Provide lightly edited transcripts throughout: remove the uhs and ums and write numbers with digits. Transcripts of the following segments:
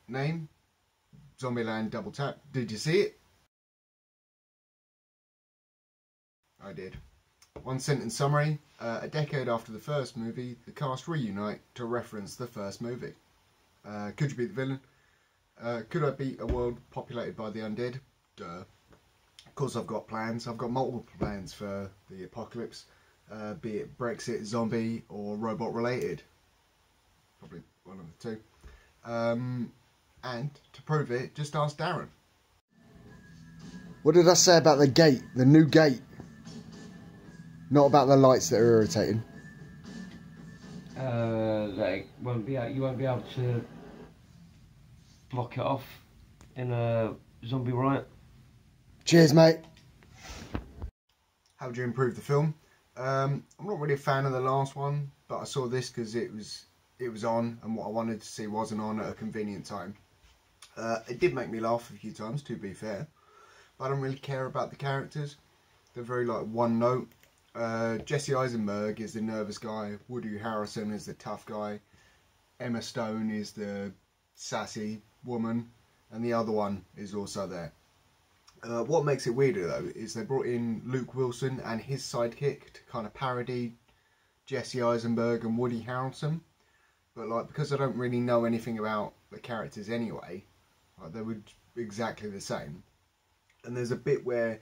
name, Zombieland Double Tap. Did you see it? I did. One sentence summary. A decade after the first movie, the cast reunite to reference the first movie. Could you beat the villain? Could I beat a world populated by the undead? Duh. Of course I've got plans. I've got multiple plans for the apocalypse. Be it Brexit, zombie, or robot related. Probably one of the two. And to prove it, just ask Darren. What did I say about the gate? The new gate? Not about the lights that are irritating. That you won't be able to block it off in a zombie riot. Cheers, mate. How would you improve the film? I'm not really a fan of the last one, but I saw this because it was on, and what I wanted to see wasn't on at a convenient time. It did make me laugh a few times, to be fair, but I don't really care about the characters. They're very like one note. Jesse Eisenberg is the nervous guy, Woody Harrelson is the tough guy, Emma Stone is the sassy woman, and the other one is also there. What makes it weirder though is they brought in Luke Wilson and his sidekick to kind of parody Jesse Eisenberg and Woody Harrelson, but like because I don't really know anything about the characters anyway, like, they were exactly the same. And there's a bit where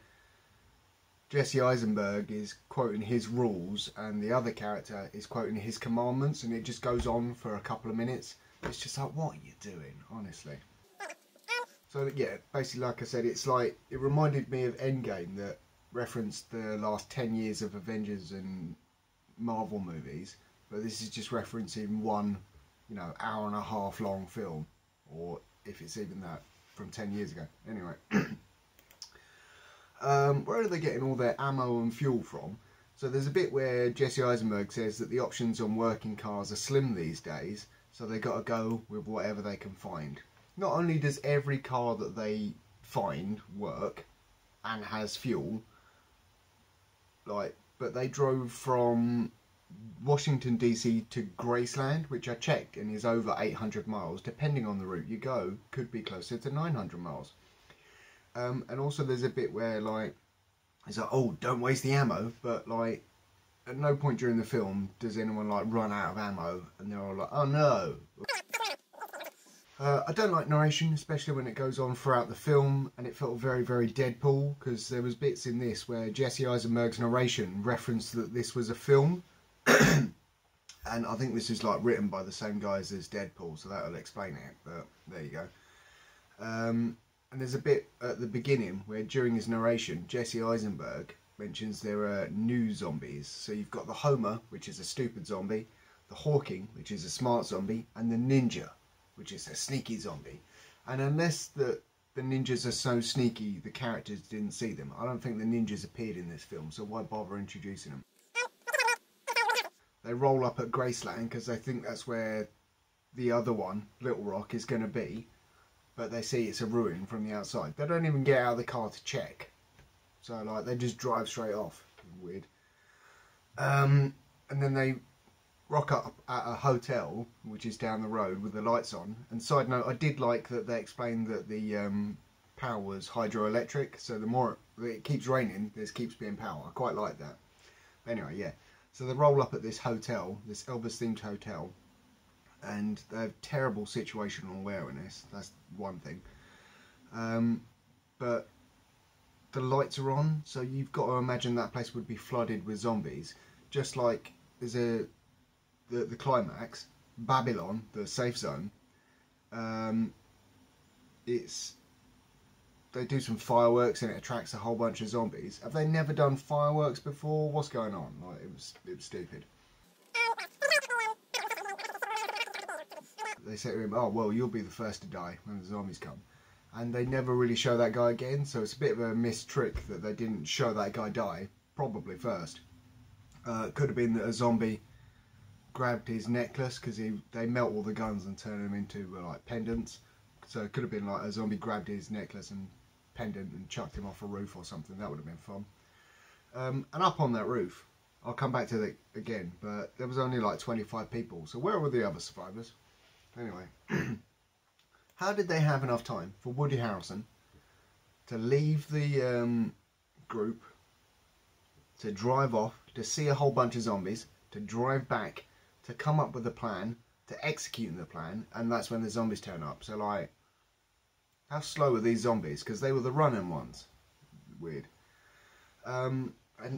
Jesse Eisenberg is quoting his rules and the other character is quoting his commandments, and it just goes on for a couple of minutes. It's just like, what are you doing, honestly? So yeah, basically like I said, it's like, it reminded me of Endgame that referenced the last 10 years of Avengers and Marvel movies, but this is just referencing one, you know, hour and a half long film, or if it's even that, from 10 years ago. Anyway. Where are they getting all their ammo and fuel from? So there's a bit where Jesse Eisenberg says that the options on working cars are slim these days, so they got to go with whatever they can find. Not only does every car that they find work and has fuel, like, but they drove from Washington DC to Graceland, which I checked and is over 800 miles. Depending on the route you go, could be closer to 900 miles. And also there's a bit where like it's like, oh, don't waste the ammo, but like at no point during the film does anyone like run out of ammo, and they're all like, oh no. I don't like narration, especially when it goes on throughout the film, and it felt very, very Deadpool, because there was bits in this where Jesse Eisenberg's narration referenced that this was a film, and I think this is like written by the same guys as Deadpool, so that'll explain it, but there you go. And there's a bit at the beginning where during his narration, Jesse Eisenberg mentions there are new zombies. So you've got the Homer, which is a stupid zombie, the Hawking, which is a smart zombie, and the Ninja, which is a sneaky zombie. And unless the ninjas are so sneaky the characters didn't see them, I don't think the ninjas appeared in this film, so why bother introducing them? They roll up at Graceland because they think that's where the other one, Little Rock, is going to be. But they see it's a ruin from the outside. They don't even get out of the car to check. So like they just drive straight off. Weird. And then they rock up at a hotel, which is down the road with the lights on. And side note, I did like that they explained that the power was hydroelectric. So the more it keeps raining, there keeps being power. I quite like that. But anyway, yeah. So they roll up at this hotel, this Elvis-themed hotel. And they have terrible situational awareness, that's one thing. But the lights are on, so you've got to imagine that place would be flooded with zombies. Just like there's the climax, Babylon, the safe zone, they do some fireworks and it attracts a whole bunch of zombies. Have they never done fireworks before? What's going on? Like, it was stupid. They say to him, oh, well, you'll be the first to die when the zombies come. And they never really show that guy again, so it's a bit of a missed trick that they didn't show that guy die, probably first. It could have been that a zombie grabbed his necklace, because they melt all the guns and turn them into like pendants. So it could have been like a zombie grabbed his necklace and pendant and chucked him off a roof or something. That would have been fun. And up on that roof, I'll come back to that again, but there was only like 25 people, so where were the other survivors? Anyway, How did they have enough time for Woody Harrelson to leave the group, to drive off, to see a whole bunch of zombies, to drive back, to come up with a plan, to execute the plan, and that's when the zombies turn up. So, like, how slow are these zombies? Because they were the running ones. Weird. And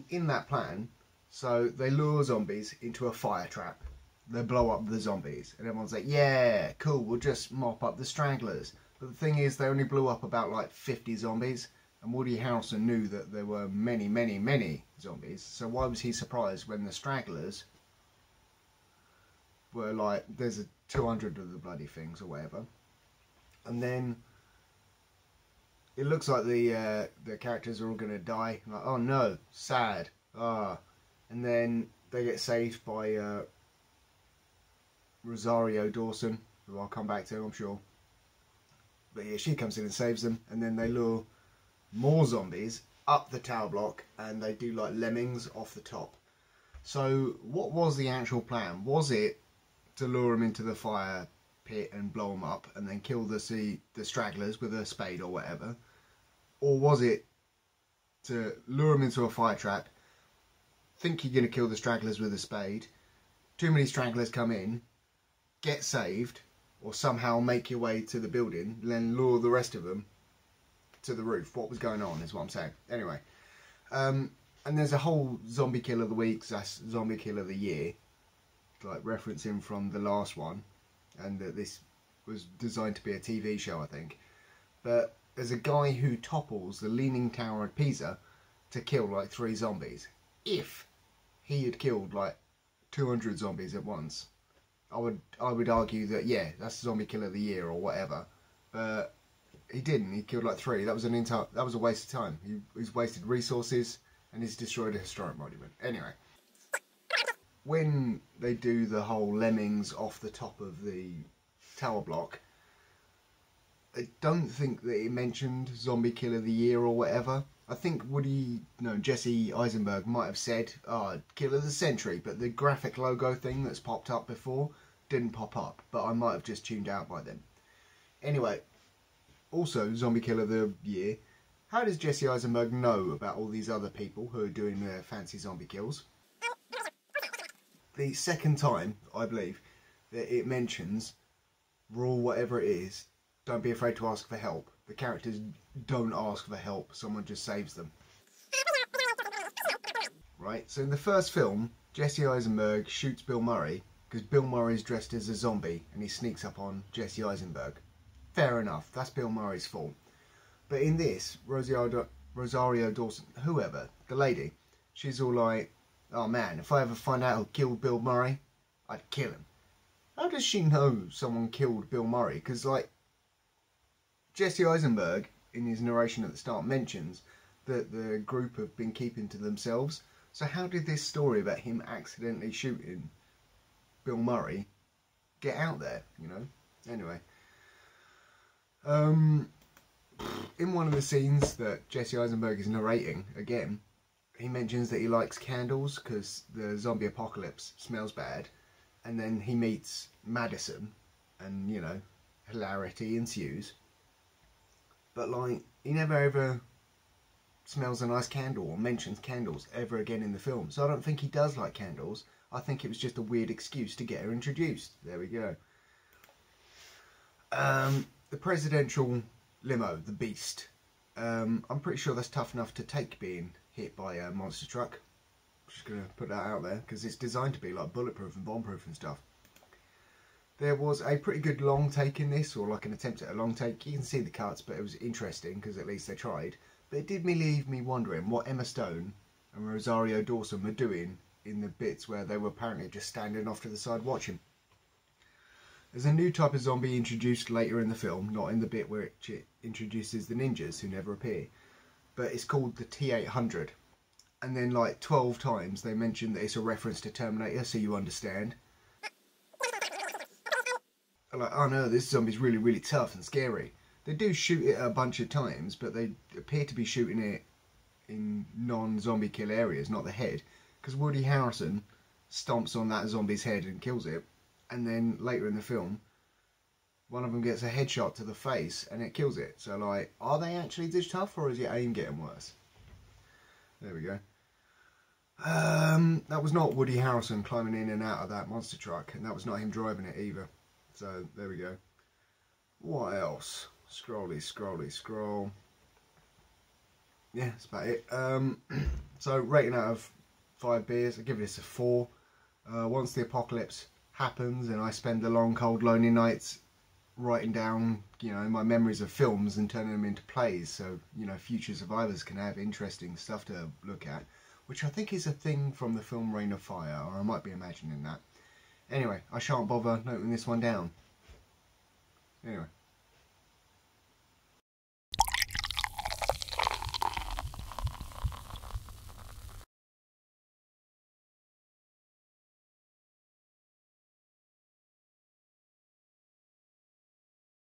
in that plan, so they lure zombies into a fire trap. They blow up the zombies, and everyone's like, yeah, cool, we'll just mop up the stragglers. But the thing is, they only blew up about like 50 zombies, and Woody Harrelson knew that there were many, many, many zombies. So why was he surprised when the stragglers were like, there's 200 of the bloody things or whatever. And then it looks like the characters are all going to die. Like, oh no, sad. Ah. And then they get saved by Rosario Dawson, who I'll come back to, I'm sure. But yeah, she comes in and saves them, and then they lure more zombies up the tower block, and they do like lemmings off the top. So what was the actual plan? Was it to lure them into the fire pit and blow them up, and then kill the stragglers with a spade or whatever? Or was it to lure them into a fire trap, think you're going to kill the stragglers with a spade, too many stragglers come in, get saved, or somehow make your way to the building, then lure the rest of them to the roof? What was going on is what I'm saying. Anyway, and there's a whole zombie kill of the week, zombie kill of the year, like referencing from the last one, and that this was designed to be a TV show, I think. But there's a guy who topples the Leaning Tower of Pisa to kill like 3 zombies. If he had killed like 200 zombies at once, I would argue that, yeah, that's zombie kill of the year or whatever. But he didn't. He killed like 3. That was a waste of time. He's wasted resources, and he's destroyed a historic monument. Anyway, when they do the whole lemmings off the top of the tower block, I don't think that it mentioned zombie kill of the year or whatever. I think Jesse Eisenberg might have said, kill of the century, but the graphic logo thing that's popped up before didn't pop up, but I might have just tuned out by then. Anyway, also zombie kill of the year. How does Jesse Eisenberg know about all these other people who are doing their fancy zombie kills? The second time, I believe, that it mentions rule whatever it is, don't be afraid to ask for help. The characters don't ask for help, someone just saves them. Right, so in the first film, Jesse Eisenberg shoots Bill Murray because Bill Murray's dressed as a zombie and he sneaks up on Jesse Eisenberg. Fair enough, that's Bill Murray's fault. But in this, Rosario Dawson, whoever, the lady, she's all like, oh man, if I ever find out who killed Bill Murray, I'd kill him. How does she know someone killed Bill Murray? Because, like, Jesse Eisenberg, in his narration at the start, mentions that the group have been keeping to themselves. So how did this story about him accidentally shooting Bill Murray get out there, you know? Anyway. In one of the scenes that Jesse Eisenberg is narrating, again, he mentions that he likes candles because the zombie apocalypse smells bad. And then he meets Madison and, you know, hilarity ensues. But, like, he never ever smells a nice candle or mentions candles ever again in the film. So I don't think he does like candles. I think it was just a weird excuse to get her introduced. There we go. The presidential limo, the Beast. I'm pretty sure that's tough enough to take being hit by a monster truck. Just going to put that out there because it's designed to be like bulletproof and bomb-proof and stuff. There was a pretty good long take in this, or like an attempt at a long take. You can see the cuts, but it was interesting because at least they tried. But it did leave me wondering what Emma Stone and Rosario Dawson were doing in the bits where they were apparently just standing off to the side watching. There's a new type of zombie introduced later in the film, not in the bit where it introduces the ninjas who never appear. But it's called the T-800. And then like 12 times they mention that it's a reference to Terminator, so you understand. Like, oh no, this zombie's really, really tough and scary. They do shoot it a bunch of times, but they appear to be shooting it in non-zombie kill areas, not the head. Because Woody Harrelson stomps on that zombie's head and kills it. And then later in the film, one of them gets a headshot to the face and it kills it. So like, are they actually this tough, or is your aim getting worse? There we go. That was not Woody Harrelson climbing in and out of that monster truck, and that was not him driving it either. So there we go. What else? Scrolly, scrolly, scroll. Yeah, that's about it. So rating out of 5 beers, I give this a 4. Once the apocalypse happens and I spend the long, cold, lonely nights writing down, you know, my memories of films and turning them into plays, so, you know, future survivors can have interesting stuff to look at, which I think is a thing from the film Reign of Fire, or I might be imagining that. Anyway, I shan't bother noting this one down. Anyway.